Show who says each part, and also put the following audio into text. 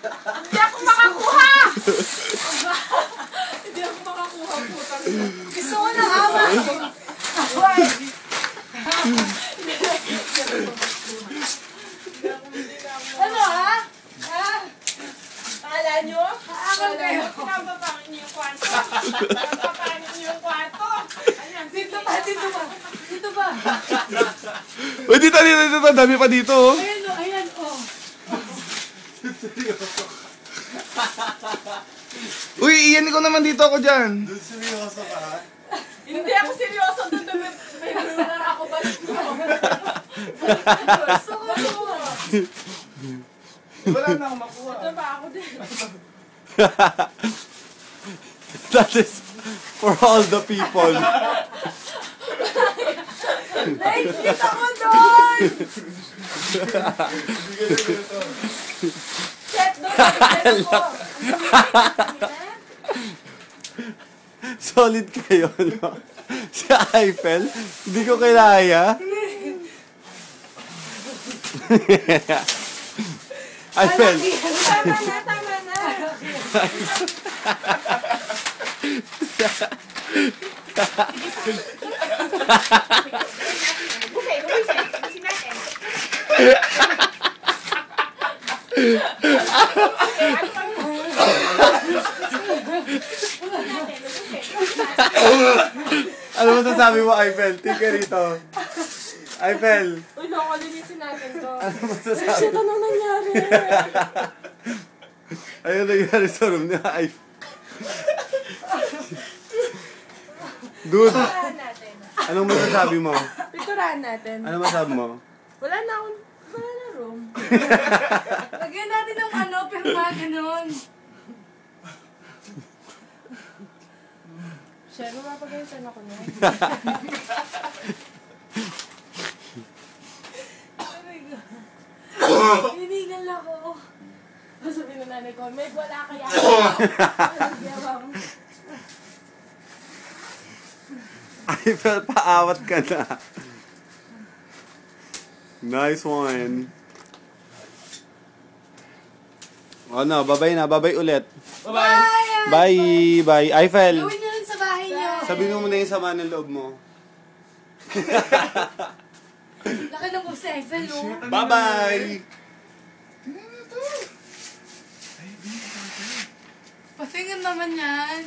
Speaker 1: Hindi ako makakuha! Hindi ako makakuha po. Gusto ko ng awa. Away! Ano ha? Ha? Akala nyo? Akala kayo? Pinababangin niyo yung kwarto. Pinababangin niyo yung kwarto. Ayan, dito ba? Dito ba? Dito ba?
Speaker 2: Uy, dito. Dami pa dito, oh.
Speaker 1: Ayan, oh. Ayan, oh.
Speaker 2: Uy, iyan ko naman dito ako dyan.
Speaker 3: Doon seryoso ka?
Speaker 1: Hindi ako seryoso. Doon may nalunan ako. Balik mo. Gusto ko to.
Speaker 3: Wala na akong makuha.
Speaker 1: Ito ba ako din?
Speaker 2: That is for all the people.
Speaker 1: Nakikita ko doon! Set doon! Set ko!
Speaker 2: Solid kayo, no? Si Eiffel, hindi ko kilaya. Eiffel.
Speaker 1: Tama na, tama na. Busay, busay. Busay natin.
Speaker 2: Ano masasabi mo, Eiffel? Tika rito. Eiffel.
Speaker 1: Uy, loko, linisin natin to.
Speaker 2: Ano masasabi?
Speaker 1: Shit, anong nangyari?
Speaker 2: Ayun nangyari sa room ni Eiffel. Dude,
Speaker 1: Piturahan natin.
Speaker 2: anong masasabi mo?
Speaker 1: Piturahan natin.
Speaker 2: Ano masasabi mo?
Speaker 1: Wala na room. Lagyan natin ng ano, pirma, ganun. Sher, mapagalitan ako na. Oh my God. Hinigal ako. Sabi ng nanay ko, Meg, wala kaya.
Speaker 2: Eiffel, paawat ka na. Nice one. Oh no, babay ulit.
Speaker 1: Bye!
Speaker 2: Bye. Eiffel,
Speaker 1: Gawin nyo rin sa bahay nyo.
Speaker 2: sabihin mo muna yung sama ng loob mo.
Speaker 1: Laki ng boobs si Eiffel, no?
Speaker 2: Bye-bye!
Speaker 1: Patingin naman yan.